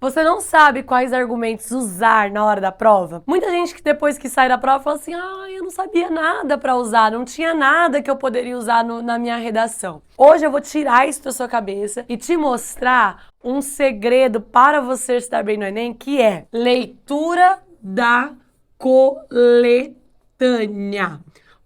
Você não sabe quais argumentos usar na hora da prova? Muita gente que depois que sai da prova fala assim, eu não sabia nada para usar, não tinha nada que eu poderia usar na minha redação. Hoje eu vou tirar isso da sua cabeça e te mostrar um segredo para você se dar bem no Enem, que é leitura da coletânea.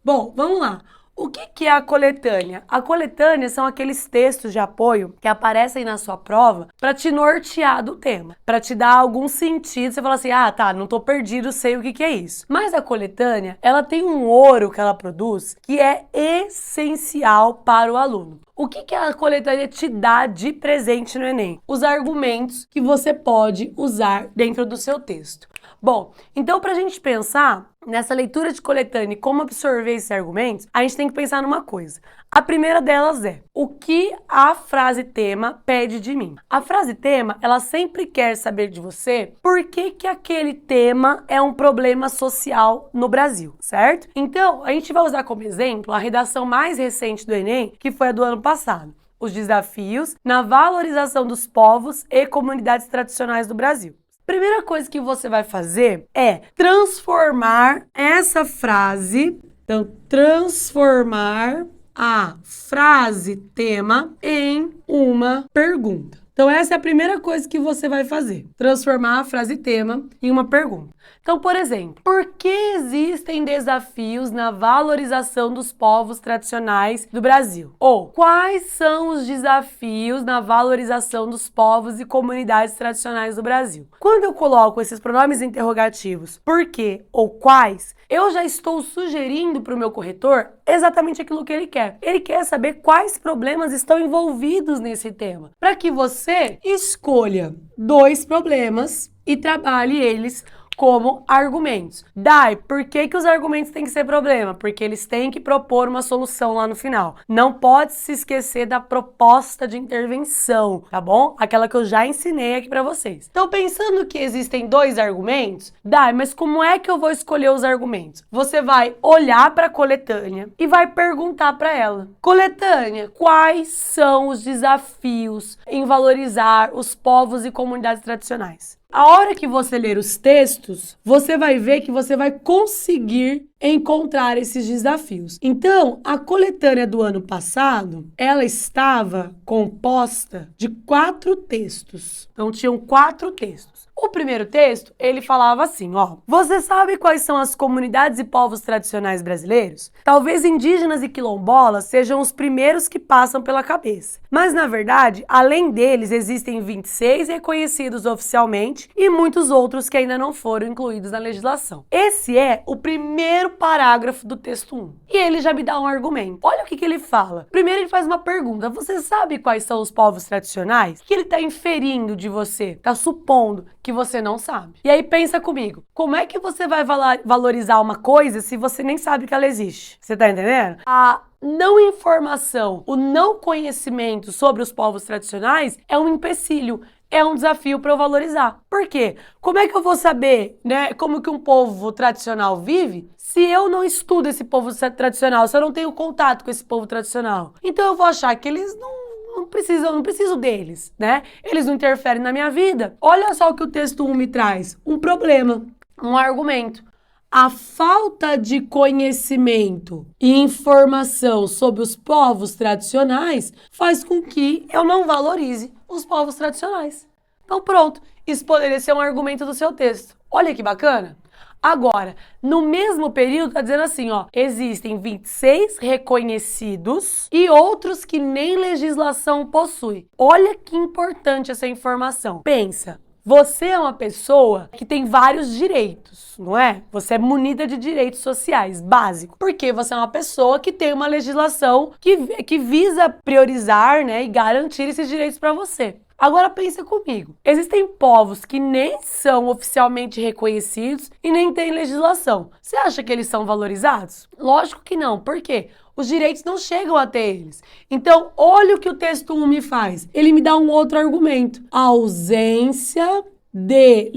Bom, vamos lá. O que é a coletânea? A coletânea são aqueles textos de apoio que aparecem na sua prova para te nortear do tema, para te dar algum sentido. Você fala assim, tá, não tô perdido, sei o que é isso. Mas a coletânea, ela tem um ouro que ela produz que é essencial para o aluno. O que a coletânea te dá de presente no Enem? Os argumentos que você pode usar dentro do seu texto. Bom, então para a gente pensar nessa leitura de coletânea e como absorver esses argumentos, a gente tem que pensar numa coisa. A primeira delas é, o que a frase tema pede de mim? A frase tema, ela sempre quer saber de você por que aquele tema é um problema social no Brasil, certo? Então, a gente vai usar como exemplo a redação mais recente do Enem, que foi a do ano passado. Os desafios na valorização dos povos e comunidades tradicionais do Brasil. Primeira coisa que você vai fazer é transformar essa frase, então transformar a frase tema em uma pergunta. Então essa é a primeira coisa que você vai fazer, transformar a frase tema em uma pergunta. Então, por exemplo, por que existem desafios na valorização dos povos tradicionais do Brasil? Ou, quais são os desafios na valorização dos povos e comunidades tradicionais do Brasil? Quando eu coloco esses pronomes interrogativos, por que ou quais, eu já estou sugerindo para o meu corretor exatamente aquilo que ele quer. Ele quer saber quais problemas estão envolvidos nesse tema, para que você escolha 2 problemas e trabalhe eles como argumentos. Dai, por que os argumentos têm que ser problema? Porque eles têm que propor uma solução lá no final. Não pode se esquecer da proposta de intervenção, tá bom? Aquela que eu já ensinei aqui pra vocês. Então, pensando que existem 2 argumentos, Dai, mas como é que eu vou escolher os argumentos? Você vai olhar para a coletânea e vai perguntar para ela: coletânea, quais são os desafios em valorizar os povos e comunidades tradicionais? A hora que você ler os textos, você vai ver que você vai conseguir encontrar esses desafios. Então, a coletânea do ano passado, ela estava composta de 4 textos. Então, tinham 4 textos. O primeiro texto, ele falava assim, você sabe quais são as comunidades e povos tradicionais brasileiros? Talvez indígenas e quilombolas sejam os primeiros que passam pela cabeça. Mas, na verdade, além deles, existem 26 reconhecidos oficialmente e muitos outros que ainda não foram incluídos na legislação. Esse é o primeiro parágrafo do texto 1. E ele já me dá um argumento. Olha o que ele fala. Primeiro ele faz uma pergunta. Você sabe quais são os povos tradicionais? O que ele está inferindo de você? Está supondo que você não sabe. E aí pensa comigo. Como é que você vai valorizar uma coisa se você nem sabe que ela existe? Você tá entendendo? A não informação, o não conhecimento sobre os povos tradicionais é um empecilho. É um desafio para eu valorizar. Por quê? Como é que eu vou saber, como que um povo tradicional vive se eu não estudo esse povo tradicional, se eu não tenho contato com esse povo tradicional? Então eu vou achar que eles não preciso deles, Eles não interferem na minha vida. Olha só o que o texto 1 me traz. Um problema, um argumento. A falta de conhecimento e informação sobre os povos tradicionais faz com que eu não valorize os povos tradicionais. Então pronto, isso poderia ser um argumento do seu texto. Olha que bacana! Agora, no mesmo período, está dizendo assim, existem 26 reconhecidos e outros que nem legislação possui. Olha que importante essa informação. Pensa. Você é uma pessoa que tem vários direitos, não é? Você é munida de direitos sociais básicos, porque você é uma pessoa que tem uma legislação que visa priorizar, e garantir esses direitos para você. Agora pensa comigo, existem povos que nem são oficialmente reconhecidos e nem têm legislação. Você acha que eles são valorizados? Lógico que não, por quê? Os direitos não chegam até eles. Então, olha o que o texto 1 me faz. Ele me dá um outro argumento. A ausência de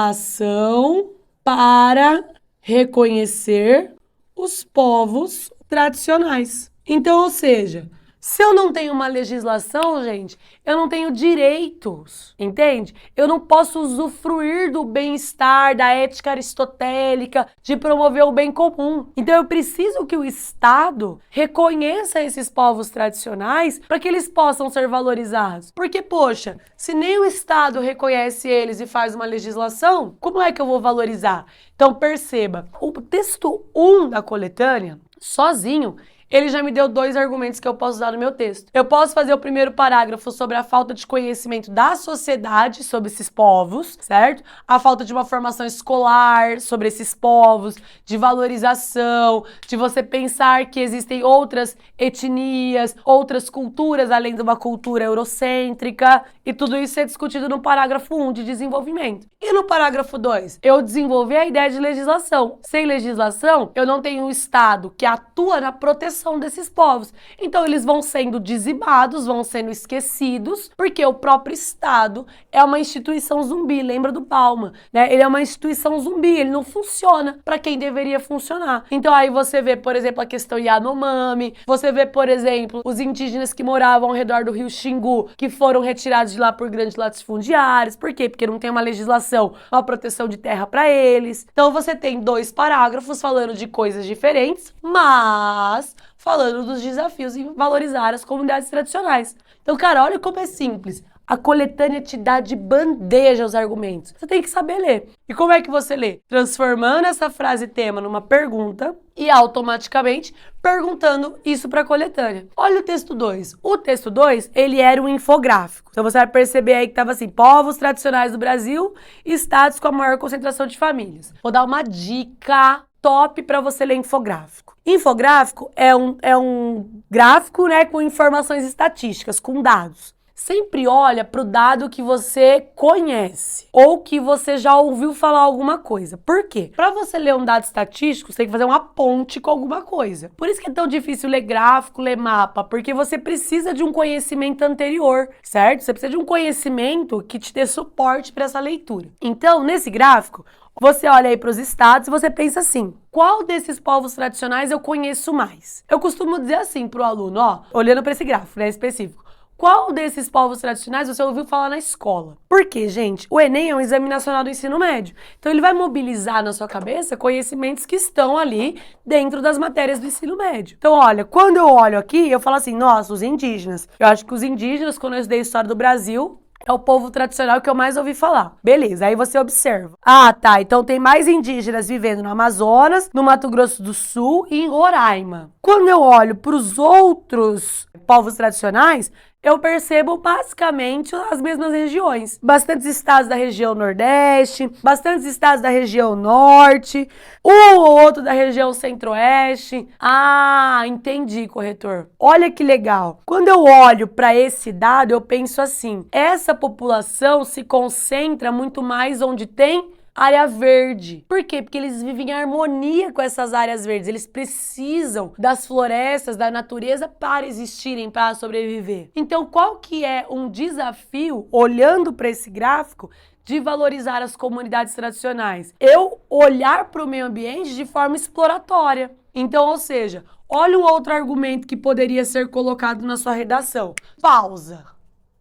legislação para reconhecer os povos tradicionais. Então, ou seja, Se eu não tenho uma legislação, gente, eu não tenho direitos, entende? Eu não posso usufruir do bem-estar, da ética aristotélica, de promover o bem comum. Então eu preciso que o Estado reconheça esses povos tradicionais para que eles possam ser valorizados. Porque, poxa, se nem o Estado reconhece eles e faz uma legislação, como é que eu vou valorizar? Então perceba, o texto 1 da coletânea, sozinho, ele já me deu 2 argumentos que eu posso usar no meu texto. Eu posso fazer o primeiro parágrafo sobre a falta de conhecimento da sociedade sobre esses povos, certo? A falta de uma formação escolar sobre esses povos, de valorização, de você pensar que existem outras etnias, outras culturas além de uma cultura eurocêntrica, e tudo isso é discutido no parágrafo 1 de desenvolvimento. E no parágrafo 2, eu desenvolvi a ideia de legislação. Sem legislação, eu não tenho um Estado que atua na proteção desses povos. Então eles vão sendo dizimados, vão sendo esquecidos, porque o próprio Estado é uma instituição zumbi, lembra do Bauman, né? Ele é uma instituição zumbi, ele não funciona para quem deveria funcionar. Então aí você vê, por exemplo, a questão Yanomami, você vê, por exemplo, os indígenas que moravam ao redor do rio Xingu, que foram retirados de lá por grandes latifundiários. Por quê? Porque não tem uma legislação, uma proteção de terra para eles. Então você tem 2 parágrafos falando de coisas diferentes, mas falando dos desafios em valorizar as comunidades tradicionais. Então, cara, olha como é simples. A coletânea te dá de bandeja os argumentos. Você tem que saber ler. E como é que você lê? Transformando essa frase tema numa pergunta e automaticamente perguntando isso para a coletânea. Olha o texto 2. O texto 2, ele era um infográfico. Então você vai perceber aí que estava assim, povos tradicionais do Brasil, estados com a maior concentração de famílias. Vou dar uma dica top para você ler infográfico. Infográfico é um gráfico, né, com informações estatísticas, com dados. Sempre olha para o dado que você conhece ou que você já ouviu falar alguma coisa. Por quê? Para você ler um dado estatístico, você tem que fazer uma ponte com alguma coisa. Por isso que é tão difícil ler gráfico, ler mapa, porque você precisa de um conhecimento anterior, certo? Você precisa de um conhecimento que te dê suporte para essa leitura. Então, nesse gráfico, você olha aí para os estados e você pensa assim, qual desses povos tradicionais eu conheço mais? Eu costumo dizer assim para o aluno, ó, olhando para esse gráfico, né, específico. Qual desses povos tradicionais você ouviu falar na escola? Por quê, gente? O Enem é um exame nacional do ensino médio. Então ele vai mobilizar na sua cabeça conhecimentos que estão ali dentro das matérias do ensino médio. Então, olha, quando eu olho aqui, eu falo assim, nossa, os indígenas. Eu acho que os indígenas, quando eu estudei história do Brasil, é o povo tradicional que eu mais ouvi falar. Beleza, aí você observa. Ah, tá, então tem mais indígenas vivendo no Amazonas, no Mato Grosso do Sul e em Roraima. Quando eu olho para os outros povos tradicionais, eu percebo basicamente as mesmas regiões. Bastantes estados da região Nordeste, bastantes estados da região Norte, um ou outro da região Centro-Oeste. Ah, entendi, corretor. Olha que legal. Quando eu olho para esse dado, eu penso assim, essa população se concentra muito mais onde tem área verde. Por quê? Porque eles vivem em harmonia com essas áreas verdes. Eles precisam das florestas, da natureza para existirem, para sobreviver. Então, qual que é um desafio, olhando para esse gráfico, de valorizar as comunidades tradicionais? Eu olhar para o meio ambiente de forma exploratória. Então, ou seja, olha um outro argumento que poderia ser colocado na sua redação. Pausa.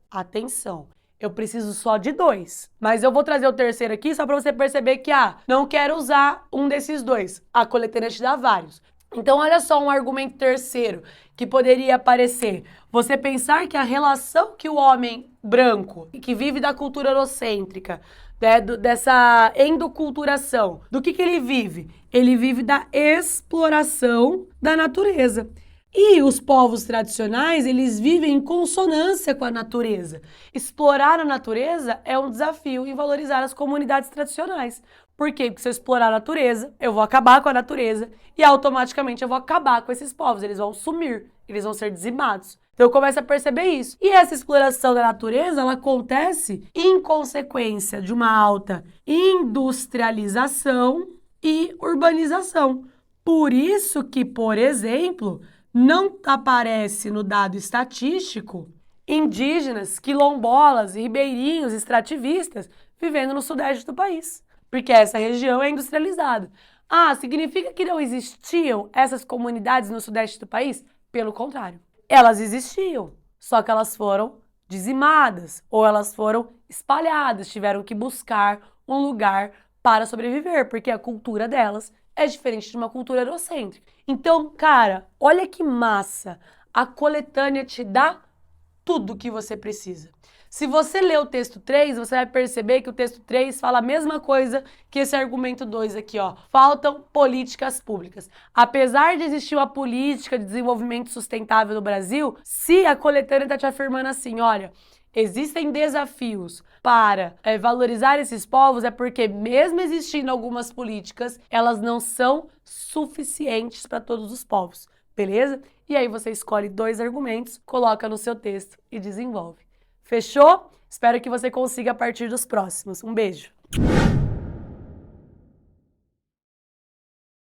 Atenção. Eu preciso só de 2. Mas eu vou trazer o terceiro aqui só para você perceber que, não quero usar um desses 2. A coletânea te dá vários. Então, olha só um argumento terceiro que poderia aparecer. Você pensar que a relação que o homem branco, que vive da cultura eurocêntrica, né, dessa endoculturação, do que ele vive? Ele vive da exploração da natureza. E os povos tradicionais, eles vivem em consonância com a natureza. Explorar a natureza é um desafio em valorizar as comunidades tradicionais. Por quê? Porque se eu explorar a natureza, eu vou acabar com a natureza e automaticamente eu vou acabar com esses povos. Eles vão sumir, eles vão ser dizimados. Então eu começo a perceber isso. E essa exploração da natureza, ela acontece em consequência de uma alta industrialização e urbanização. Por isso que, por exemplo, não aparece no dado estatístico indígenas, quilombolas, ribeirinhos, extrativistas vivendo no sudeste do país, porque essa região é industrializada. Ah, significa que não existiam essas comunidades no sudeste do país? Pelo contrário. Elas existiam, só que elas foram dizimadas ou elas foram espalhadas, tiveram que buscar um lugar para sobreviver, porque a cultura delas é diferente de uma cultura eurocêntrica. Então, cara, olha que massa! A coletânea te dá tudo o que você precisa. Se você ler o texto 3, você vai perceber que o texto 3 fala a mesma coisa que esse argumento 2 aqui, ó. Faltam políticas públicas. Apesar de existir uma política de desenvolvimento sustentável no Brasil, se a coletânea está te afirmando assim, olha, existem desafios para valorizar esses povos, é porque mesmo existindo algumas políticas, elas não são suficientes para todos os povos, beleza? E aí você escolhe 2 argumentos, coloca no seu texto e desenvolve. Fechou? Espero que você consiga a partir dos próximos. Um beijo!